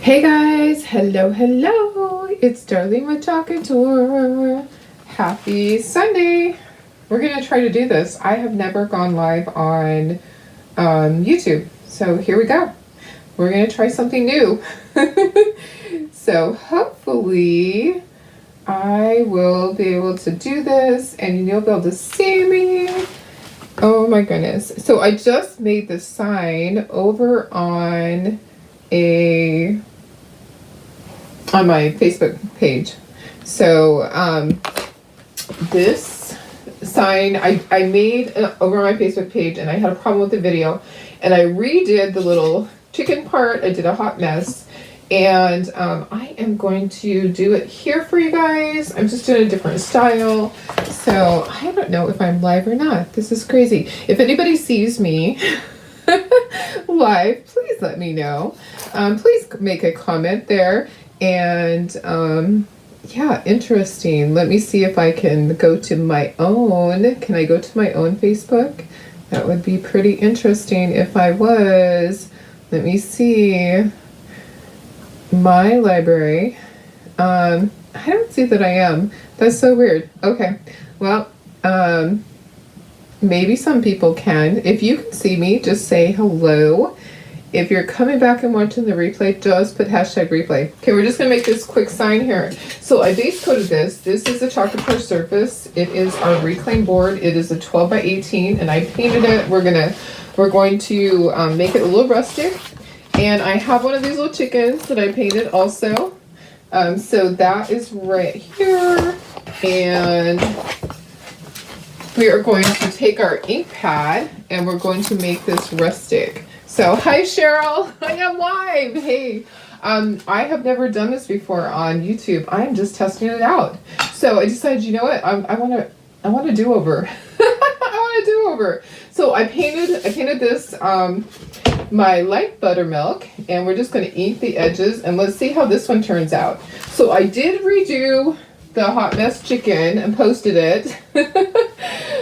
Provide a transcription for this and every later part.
Hey guys, hello, it's Darlene with Couture. Happy Sunday. We're gonna try to do this. I have never gone live on YouTube, so here we go. We're gonna try something new. So hopefully I will be able to do this and you'll be able to see me. Oh my goodness. So I just made this sign over on my Facebook page. So this sign I made over my Facebook page, and I had a problem with the video, and I redid the little chicken part. I did a hot mess, and I am going to do it here for you guys. I'm just doing a different style, so I don't know if I'm live or not. This is crazy. If anybody sees me live, please let me know. Please make a comment there. And yeah, interesting. Let me see if I can go to my own. Can I go to my own Facebook? That would be pretty interesting if I was. Let me see my library. I don't see that I am. That's so weird. Okay, well, maybe some people can. If you can see me, just say hello. If you're coming back and watching the replay, just put hashtag replay. Okay, we're just gonna make this quick sign here. So I base coated this. This is a chocolate core surface. It is our reclaim board. It is a 12 by 18, and I painted it. We're going to make it a little rustic. And I have one of these little chickens that I painted also. So that is right here. And we are going to take our ink pad and we're going to make this rustic. So, hi Cheryl, I am live. Hey, I have never done this before on YouTube. I'm just testing it out. So I decided, you know what, I want a do-over. I want a do-over. So I painted this my light buttermilk, and we're just going to ink the edges, and let's see how this one turns out. So I did redo the hot mess chicken and posted it.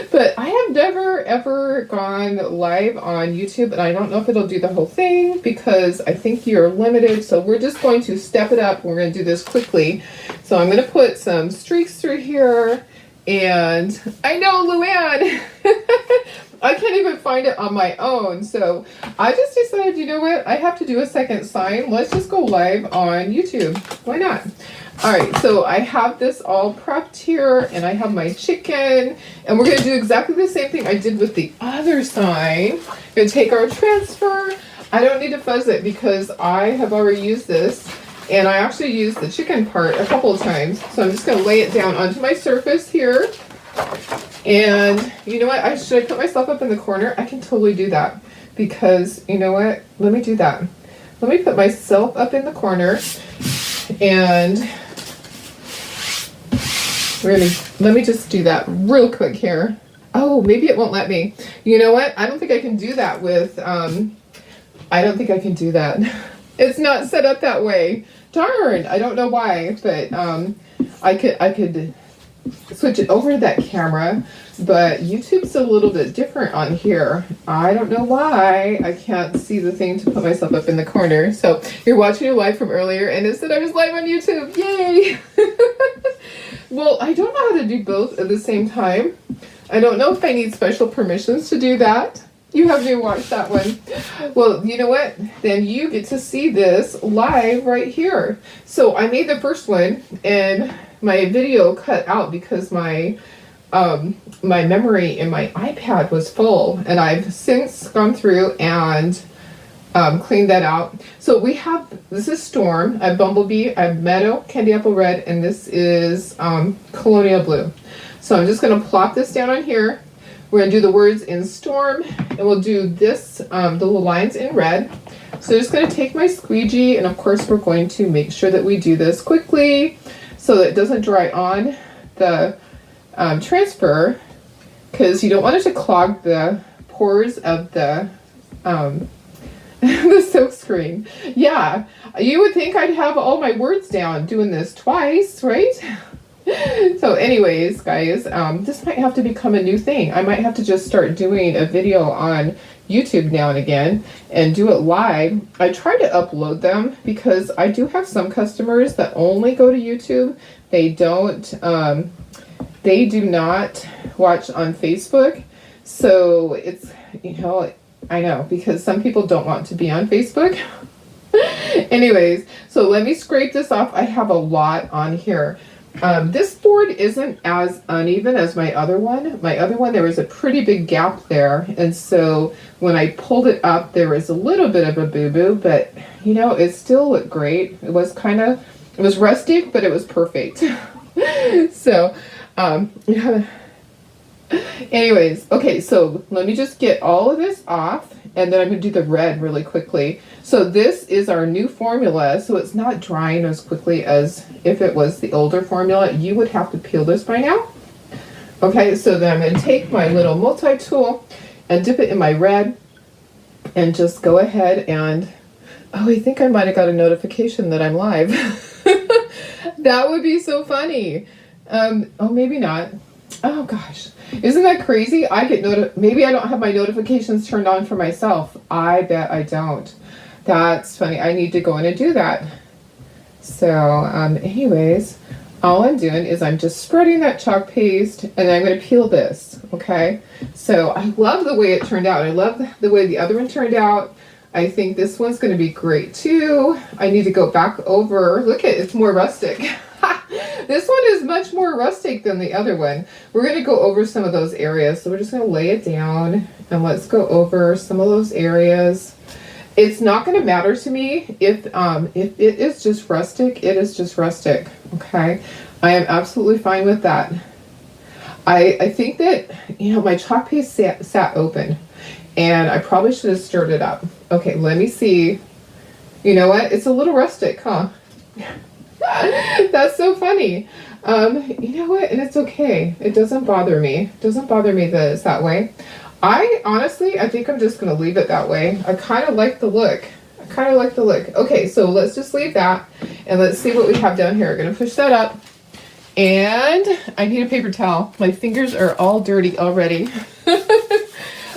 But I have never ever gone live on YouTube, and I don't know if it'll do the whole thing because I think you're limited. So we're just going to step it up. We're going to do this quickly. So I'm going to put some streaks through here, and I know, Luann, I can't even find it on my own. So I just decided, you know what, I have to do a second sign. Let's just go live on YouTube. Why not? All right, so I have this all prepped here, and I have my chicken, and we're going to do exactly the same thing I did with the other sign. We're going to take our transfer. I don't need to fuzz it because I have already used this, and I actually used the chicken part a couple of times. So I'm just going to lay it down onto my surface here. And you know what? Should I put myself up in the corner? I can totally do that because, you know what? Let me do that. Let me put myself up in the corner, and let me just do that real quick here. Oh, maybe it won't let me. You know what? I don't think I can do that with, I don't think I can do that. It's not set up that way. Darn, I don't know why, but I could switch it over to that camera, but YouTube's a little bit different on here. I don't know why I can't see the thing to put myself up in the corner. So you're watching a live from earlier, and it said I was live on YouTube. Yay! Well, I don't know how to do both at the same time. I don't know if I need special permissions to do that. You haven't even watched that one. Well, you know what? Then you get to see this live right here. So I made the first one, and my video cut out because my my memory in my iPad was full, and I've since gone through and cleaned that out. So we have, this is Storm, I have Bumblebee, I have Meadow, Candy Apple Red, and this is Colonial Blue. So I'm just going to plop this down on here. We're going to do the words in Storm, and we'll do this, the little lines in red. So I'm just going to take my squeegee, and of course we're going to make sure that we do this quickly so that it doesn't dry on the transfer, because you don't want it to clog the pores of the the silk screen. Yeah, you would think I'd have all my words down doing this twice, right? So anyways, guys, this might have to become a new thing. I might have to just start doing a video on YouTube now and again and do it live. I try to upload them because I do have some customers that only go to YouTube. They don't, they do not watch on Facebook. So it's, you know, I know, because some people don't want to be on Facebook. Anyways, so let me scrape this off. I have a lot on here. This board isn't as uneven as my other one. My other one, there was a pretty big gap there. And so when I pulled it up, there was a little bit of a boo-boo, but you know, it still looked great. It was kind of, it was rustic, but it was perfect. So, anyways, okay, so let me just get all of this off, and then I'm going to do the red really quickly. So this is our new formula, so it's not drying as quickly as if it was the older formula. You would have to peel this by now. Okay, so then I'm going to take my little multi-tool and dip it in my red and just go ahead and, oh, I think I might have got a notification that I'm live. That would be so funny. Oh, maybe not. Oh gosh, isn't that crazy? I get maybe I don't have my notifications turned on for myself. I bet I don't. That's funny. I need to go in and do that. So anyways, all I'm doing is I'm just spreading that chalk paste, and then I'm going to peel this. Okay, so I love the way it turned out. I love the way the other one turned out. I think this one's going to be great too. I need to go back over. Look at it, it's more rustic. This one is much more rustic than the other one. We're going to go over some of those areas. So we're just going to lay it down and let's go over some of those areas. It's not going to matter to me if it is just rustic. It is just rustic. Okay, I am absolutely fine with that. I think that, you know, my chalk paste sat open, and I probably should have stirred it up. Okay, let me see. You know what? It's a little rustic, huh? That's so funny. You know what? And it's okay. It doesn't bother me. It doesn't bother me that it's that way. I think I'm just going to leave it that way. I kind of like the look. Okay, so let's just leave that, and let's see what we have down here. I'm going to push that up, and I need a paper towel. My fingers are all dirty already.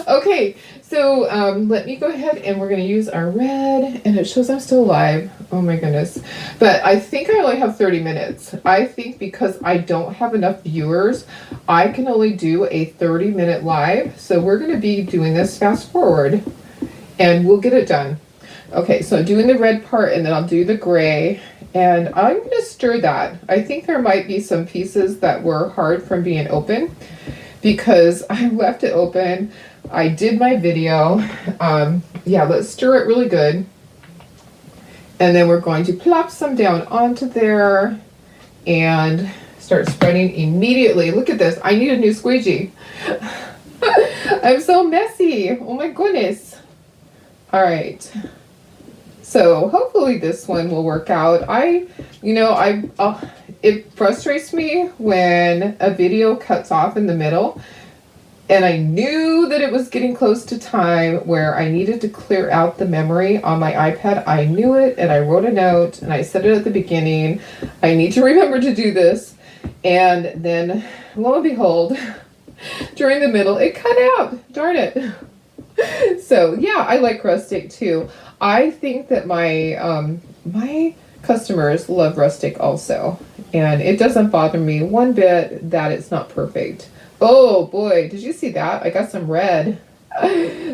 Okay, so let me go ahead, and we're going to use our red, and it shows I'm still alive. Oh my goodness. But I think I only have 30 minutes. I think because I don't have enough viewers, I can only do a 30-minute live. So we're going to be doing this fast forward, and we'll get it done. Okay, so I'm doing the red part, and then I'll do the gray, and I'm going to stir that. I think there might be some pieces that were hard from being open because I left it open. I did my video. Yeah, let's stir it really good. And then we're going to plop some down onto there and start spreading immediately. Look at this. I need a new squeegee. I'm so messy. Oh my goodness. All right. So hopefully this one will work out. It frustrates me when a video cuts off in the middle. And I knew that it was getting close to time where I needed to clear out the memory on my iPad. I knew it, and I wrote a note, and I said it at the beginning. I need to remember to do this. And then, lo and behold, during the middle, it cut out. Darn it. So, yeah, I like rustic too. I think that my my customers love rustic also. And it doesn't bother me one bit that it's not perfect. Oh boy, did you see that? I got some red.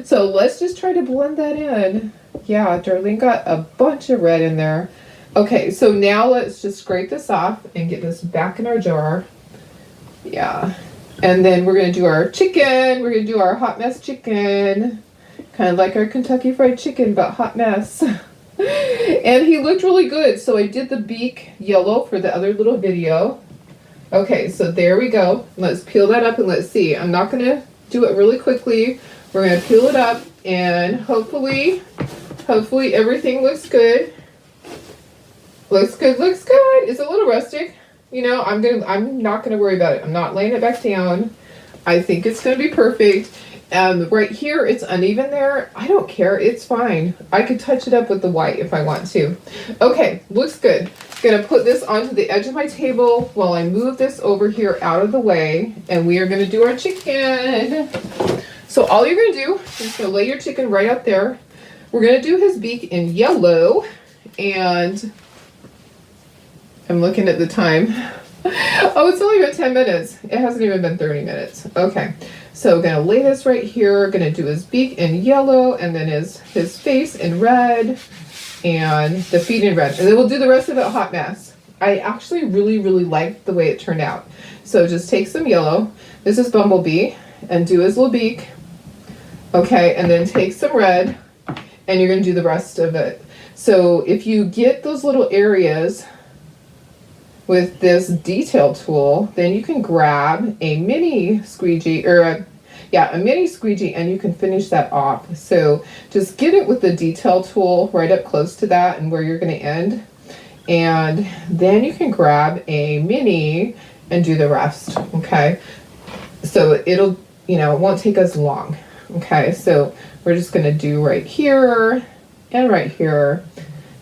So let's just try to blend that in. Yeah, Darlene got a bunch of red in there. Okay, so now let's just scrape this off and get this back in our jar. Yeah, and then we're going to do our chicken. We're going to do our hot mess chicken. Kind of like our Kentucky Fried Chicken, but hot mess. And he looked really good, so I did the beak yellow for the other little video. Okay, so there we go. Let's peel that up and let's see. I'm not going to do it really quickly. We're going to peel it up, and hopefully everything looks good. Looks good. It's a little rustic. You know, I'm not going to worry about it. I'm not laying it back down. I think it's going to be perfect. Right here, it's uneven there. I don't care. It's fine. I could touch it up with the white if I want to. Okay, looks good. Gonna put this onto the edge of my table while I move this over here out of the way, and we are gonna do our chicken. So all you're gonna do is just gonna lay your chicken right up there. We're gonna do his beak in yellow, and I'm looking at the time. Oh, it's only been 10 minutes. It hasn't even been 30 minutes. Okay, so we're gonna lay this right here. Gonna do his beak in yellow, and then his face in red, and the feet in red. And then we'll do the rest of it hot mess. I actually really like the way it turned out. So just take some yellow. This is Bumblebee, and do his little beak. Okay, and then take some red, and you're gonna do the rest of it. So if you get those little areas with this detail tool, then you can grab a mini squeegee, or a mini squeegee, and you can finish that off. So just get it with the detail tool right up close to that and where you're going to end. And then you can grab a mini and do the rest, okay? So it'll, it won't take us long, okay? So we're just going to do right here and right here.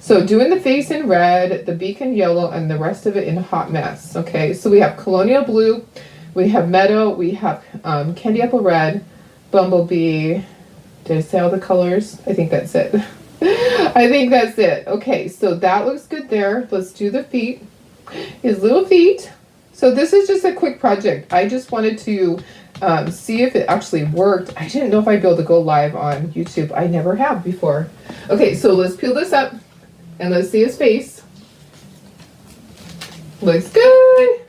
So doing the face in red, the beak in yellow, and the rest of it in hot mess. Okay, so we have Colonial Blue, we have Meadow, we have Candy Apple Red, Bumblebee. Did I say all the colors? I think that's it. I think that's it. Okay, so that looks good there. Let's do the feet, his little feet. So this is just a quick project. I just wanted to see if it actually worked. I didn't know if I'd be able to go live on YouTube. I never have before. Okay, so let's peel this up. And let's see his face. Looks good.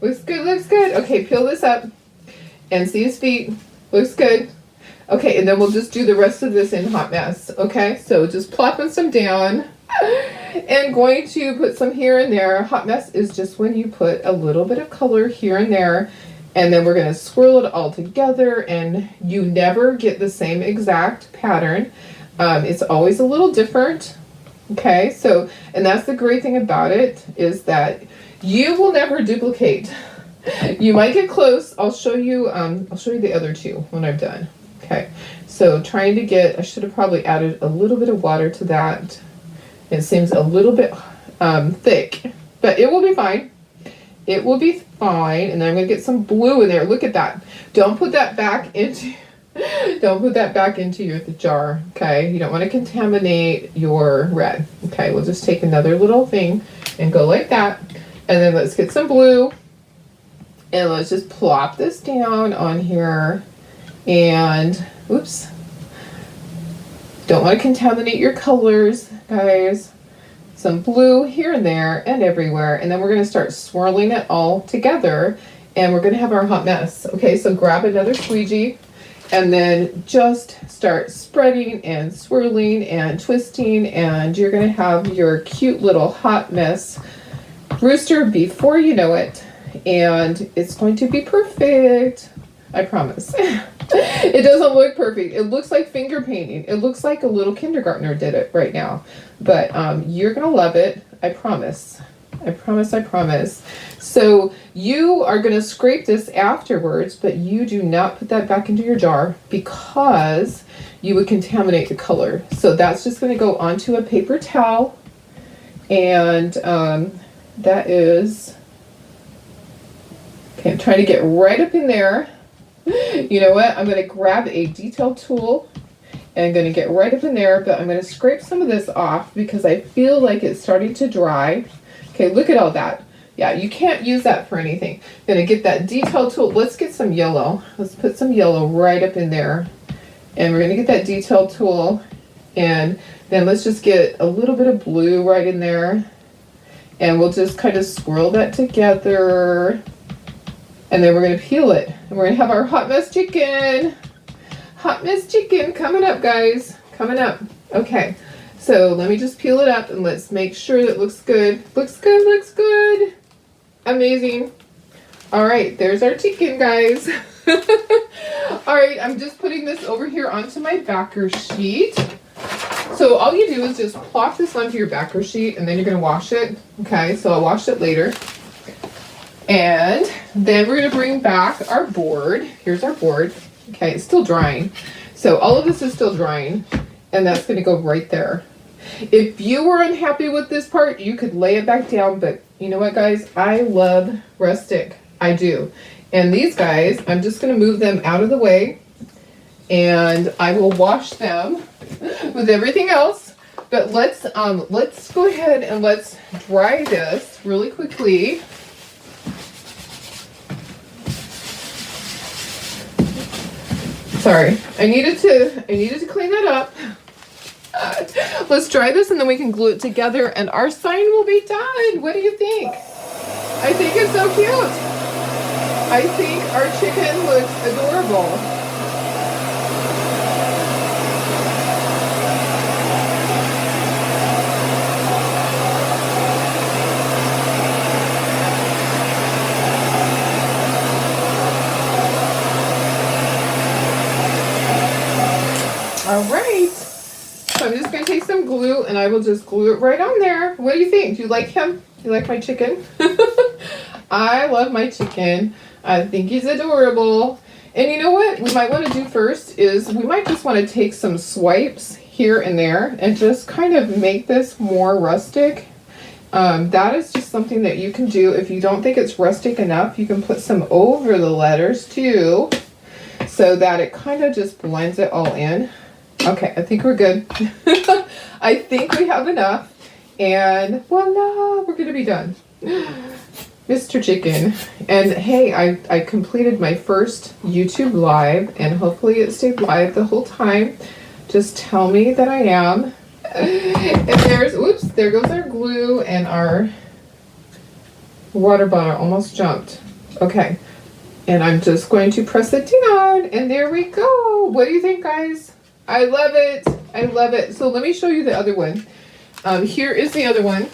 Looks good, looks good. Okay, peel this up and see his feet. Looks good. Okay, and then we'll just do the rest of this in hot mess. Okay, so just plopping some down and going to put some here and there. Hot mess is just when you put a little bit of color here and there, and then we're going to swirl it all together, and you never get the same exact pattern. It's always a little different. Okay, so, and that's the great thing about it, is that you will never duplicate. You might get close. I'll show you the other two when I'm done. Okay, so trying to get, I should have probably added a little bit of water to that. It seems a little bit thick, but it will be fine. It will be fine. And then I'm going to get some blue in there. Look at that. Don't put that back into your jar, okay? You don't want to contaminate your red. Okay, we'll just take another little thing and go like that. And then let's get some blue. And let's just plop this down on here. And, oops. Don't want to contaminate your colors, guys. Some blue here and there and everywhere. And then we're going to start swirling it all together. And we're going to have our hot mess. Okay, so grab another squeegee. And then just start spreading and swirling and twisting, and you're going to have your cute little hot mess rooster before you know it. And it's going to be perfect. I promise. It doesn't look perfect. It looks like finger painting. It looks like a little kindergartner did it right now. But you're going to love it. I promise. I promise, I promise. So you are going to scrape this afterwards, but you do not put that back into your jar because you would contaminate the color. So that's just going to go onto a paper towel. And that is, okay, I'm trying to get right up in there. You know what? I'm going to grab a detail tool and I'm going to get right up in there, but I'm going to scrape some of this off because I feel like it's starting to dry. Okay, look at all that. Yeah, you can't use that for anything. I'm going to get that detail tool. Let's get some yellow. Let's put some yellow right up in there. And we're going to get that detail tool. And then let's just get a little bit of blue right in there. And we'll just kind of swirl that together. And then we're going to peel it. And we're going to have our hot mess chicken. Hot mess chicken coming up, guys. Coming up. Okay. So let me just peel it up and let's make sure that looks good. Looks good, looks good. Amazing. All right, there's our chicken, guys. All right, I'm just putting this over here onto my backer sheet. So all you do is just plop this onto your backer sheet and then you're gonna wash it. Okay, so I'll wash it later. And then we're gonna bring back our board. Here's our board. Okay, it's still drying. So all of this is still drying and that's gonna go right there. If you were unhappy with this part, you could lay it back down, but you know what, guys? I love rustic. I do. And these guys, I'm just going to move them out of the way, and I will wash them with everything else. But let's go ahead and let's dry this really quickly. Sorry, I needed to clean that up. Let's dry this and then we can glue it together and our sign will be done. What do you think? I think it's so cute. I think our chicken looks adorable. All right, so I'm just going to take some glue and I will just glue it right on there. What do you think? Do you like him? Do you like my chicken? I love my chicken. I think he's adorable. And you know what we might want to do first is we might just want to take some swipes here and there and just kind of make this more rustic. That is just something that you can do. If you don't think it's rustic enough, you can put some over the letters too, so that it kind of just blends it all in. Okay, I think we're good. I think we have enough. And voila, we're gonna be done. Mr. Chicken. And hey, I completed my first YouTube live and hopefully it stayed live the whole time. Just tell me that I am. And there's, oops, there goes our glue and our water bottle almost jumped. Okay, and I'm just going to press it down and there we go. What do you think, guys? I love it. I love it. So let me show you the other one. Here is the other one.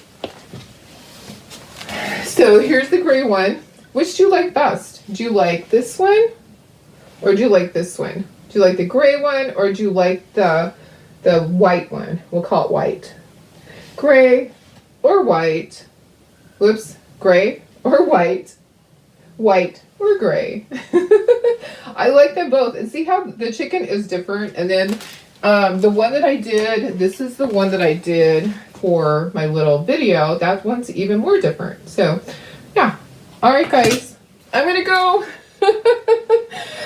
So here's the gray one. Which do you like best? Do you like this one or do you like this one? Do you like the gray one or do you like the white one? We'll call it white. Gray or white. Whoops. Gray or white. White or gray. I like them both. And see how the chicken is different. And then the one that I did, this is the one that I did for my little video. That one's even more different. So yeah. All right, guys. I'm going to go.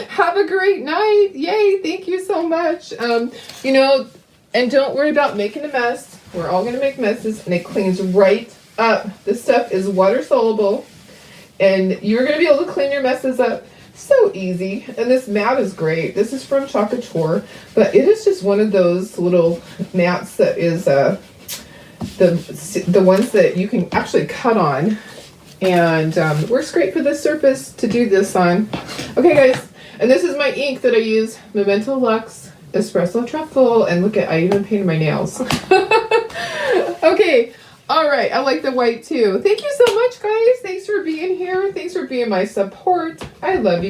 Have a great night. Yay. Thank you so much. You know, and don't worry about making a mess. We're all going to make messes and it cleans right up. This stuff is water soluble and you're going to be able to clean your messes up so easy. And this mat is great. This is from Couture, but it is just one of those little mats that is the ones that you can actually cut on, and works great for this surface to do this on. Okay, guys, and this is my ink that I use, Memento Luxe Espresso Truffle, and look at, I even painted my nails. Okay, all right, I like the white too. Thank you so much, guys. Thanks for being here. Thanks for being my support. I love you guys.